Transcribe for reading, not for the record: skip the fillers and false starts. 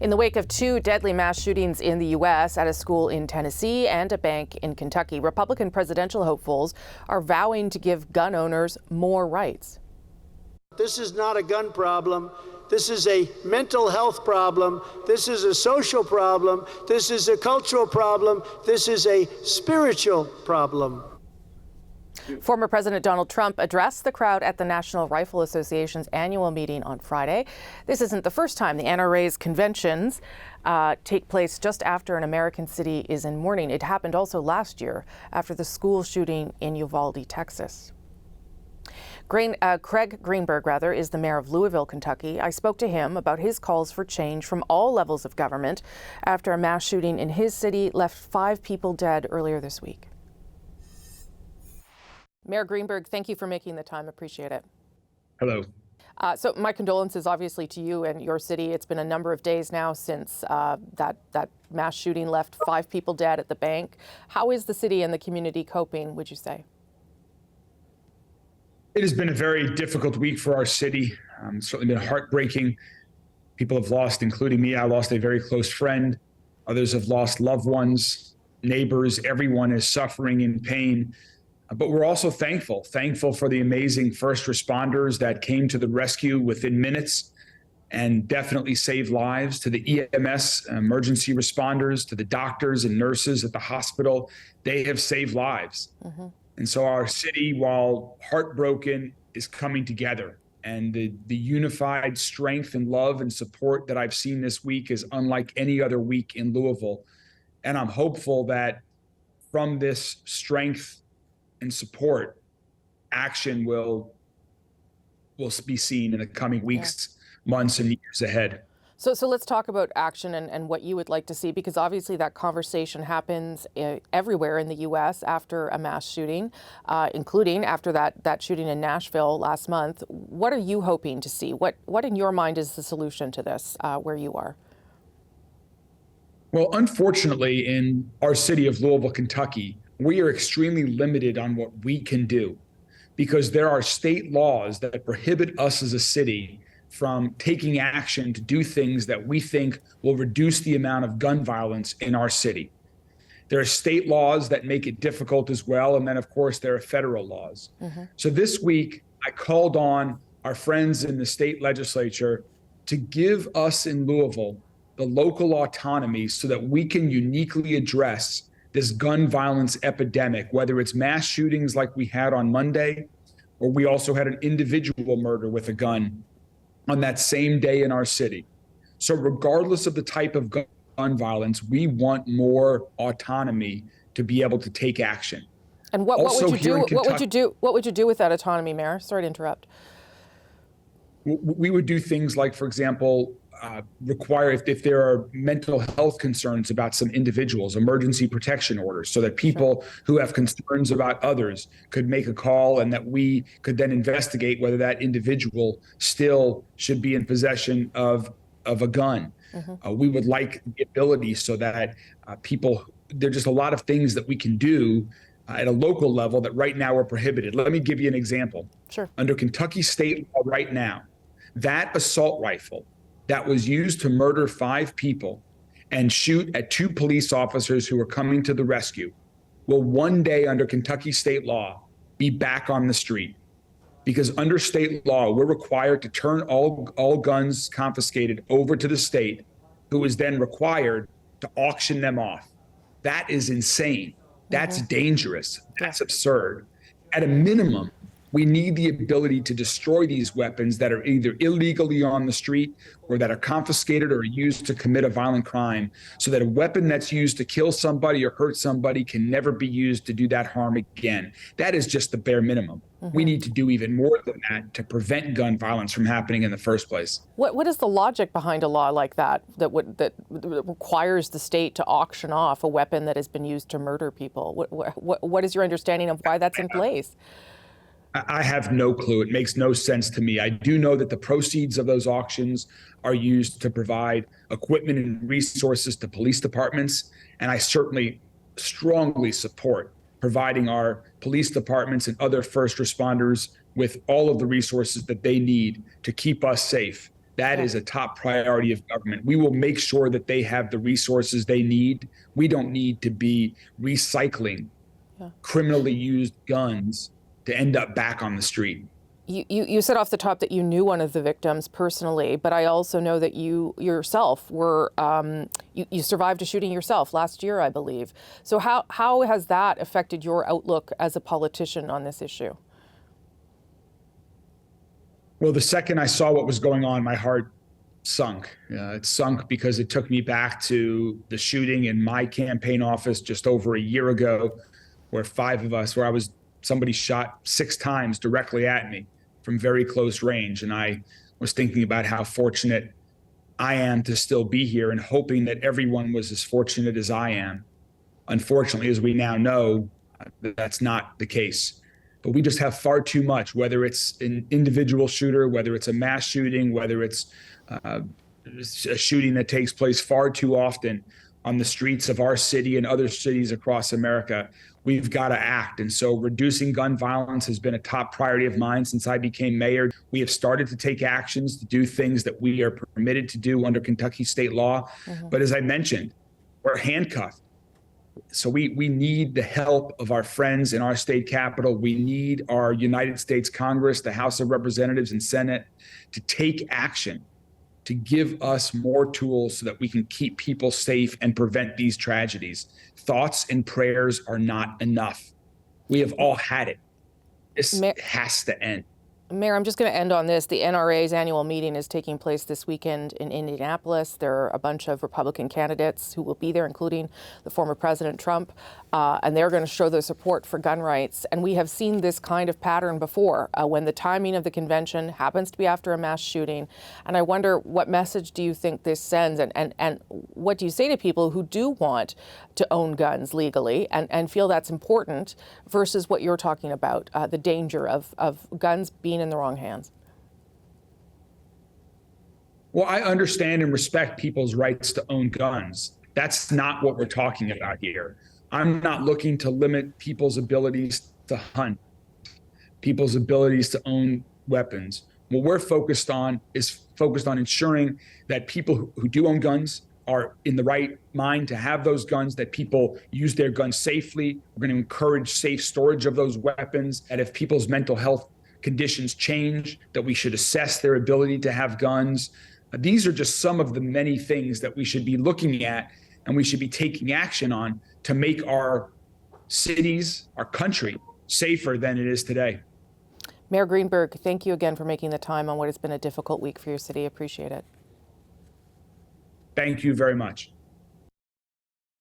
In the wake of two deadly mass shootings in the U.S. at a school in Tennessee and a bank in Kentucky, Republican presidential hopefuls are vowing to give gun owners more rights. This is not a gun problem. This is a mental health problem. This is a social problem. This is a cultural problem. This is a spiritual problem. Former President Donald Trump addressed the crowd at the National Rifle Association's annual meeting on Friday. This isn't the first time the NRA's conventions take place just after an American city is in mourning. It happened also last year after the school shooting in Uvalde, Texas. Craig Greenberg, is the mayor of Louisville, Kentucky. I spoke to him about his calls for change from all levels of government after a mass shooting in his city left 5 people dead earlier this week. Mayor Greenberg, thank you for making the time. Appreciate it. Hello. So my condolences, obviously, to you and your city. It's been a number of days now since that mass shooting left 5 people dead at the bank. How is the city and the community coping, would you say? It has been a very difficult week for our city. It's certainly been heartbreaking. People have lost, including me. I lost a very close friend. Others have lost loved ones, neighbors. Everyone is suffering in pain. But we're also thankful for the amazing first responders that came to the rescue within minutes and definitely saved lives, to the EMS, emergency responders, to the doctors and nurses at the hospital. They have saved lives. Mm-hmm. And so our city, while heartbroken, is coming together. And the unified strength and love and support that I've seen this week is unlike any other week in Louisville. And I'm hopeful that from this strength and support, action will be seen in the coming weeks, months, and years ahead. So let's talk about action and what you would like to see, because obviously that conversation happens everywhere in the U.S. after a mass shooting, including after that shooting in Nashville last month. What are you hoping to see? What in your mind is the solution to this where you are? Well, unfortunately, in our city of Louisville, Kentucky, we are extremely limited on what we can do because there are state laws that prohibit us as a city from taking action to do things that we think will reduce the amount of gun violence in our city. There are state laws that make it difficult as well. And then, of course, there are federal laws. Mm-hmm. So this week, I called on our friends in the state legislature to give us in Louisville the local autonomy so that we can uniquely address this gun violence epidemic, whether it's mass shootings like we had on Monday, or we also had an individual murder with a gun on that same day in our city. So regardless of the type of gun violence, we want more autonomy to be able to take action. And what would you do? What would you do with that autonomy, Mayor? Sorry to interrupt. We would do things like, for example, require if there are mental health concerns about some individuals, emergency protection orders, so that people who have concerns about others could make a call and that we could then investigate whether that individual still should be in possession of a gun. Mm-hmm. We would like the ability so that there's just a lot of things that we can do at a local level that right now are prohibited. Let me give you an example. Sure. Under Kentucky state law right now, that assault rifle that was used to murder 5 people and shoot at 2 police officers who were coming to the rescue will one day under Kentucky state law be back on the street. Because under state law, we're required to turn all guns confiscated over to the state, who is then required to auction them off. That is insane. That's dangerous. That's absurd. At a minimum, we need the ability to destroy these weapons that are either illegally on the street or that are confiscated or used to commit a violent crime, so that a weapon that's used to kill somebody or hurt somebody can never be used to do that harm again. That is just the bare minimum. Mm-hmm. We need to do even more than that to prevent gun violence from happening in the first place. What is the logic behind a law like that requires the state to auction off a weapon that has been used to murder people? What is your understanding of why that's in place? I have no clue. It makes no sense to me. I do know that the proceeds of those auctions are used to provide equipment and resources to police departments. And I certainly strongly support providing our police departments and other first responders with all of the resources that they need to keep us safe. That is a top priority of government. We will make sure that they have the resources they need. We don't need to be recycling criminally used guns to end up back on the street. You said off the top that you knew one of the victims personally, but I also know that you yourself were, you survived a shooting yourself last year, I believe. So how has that affected your outlook as a politician on this issue? Well, the second I saw what was going on, my heart sunk. It sunk because it took me back to the shooting in my campaign office just over a year ago, where somebody shot 6 times directly at me from very close range. And I was thinking about how fortunate I am to still be here and hoping that everyone was as fortunate as I am. Unfortunately, as we now know, that's not the case. But we just have far too much, whether it's an individual shooter, whether it's a mass shooting, whether it's a shooting that takes place far too often on the streets of our city and other cities across America. We've got to act. And so reducing gun violence has been a top priority of mine since I became mayor. We have started to take actions to do things that we are permitted to do under Kentucky state law. But as I mentioned, we're handcuffed. So we need the help of our friends in our state capitol. We need our United States Congress, the House of Representatives and Senate to take action, to give us more tools so that we can keep people safe and prevent these tragedies. Thoughts and prayers are not enough. We have all had it. This has to end. Mayor, I'm just going to end on this. The NRA's annual meeting is taking place this weekend in Indianapolis. There are a bunch of Republican candidates who will be there, including the former President Trump, and they're going to show their support for gun rights. And we have seen this kind of pattern before when the timing of the convention happens to be after a mass shooting. And I wonder, what message do you think this sends? And what do you say to people who do want to own guns legally and feel that's important versus what you're talking about, the danger of guns being in the wrong hands? Well, I understand and respect people's rights to own guns. That's not what we're talking about here. I'm not looking to limit people's abilities to hunt, people's abilities to own weapons. What we're focused on is ensuring that people who do own guns are in the right mind to have those guns, that people use their guns safely. We're going to encourage safe storage of those weapons, and if people's mental health conditions change, that we should assess their ability to have guns. These are just some of the many things that we should be looking at and we should be taking action on to make our cities, our country, safer than it is today. Mayor Greenberg, thank you again for making the time on what has been a difficult week for your city. Appreciate it. Thank you very much.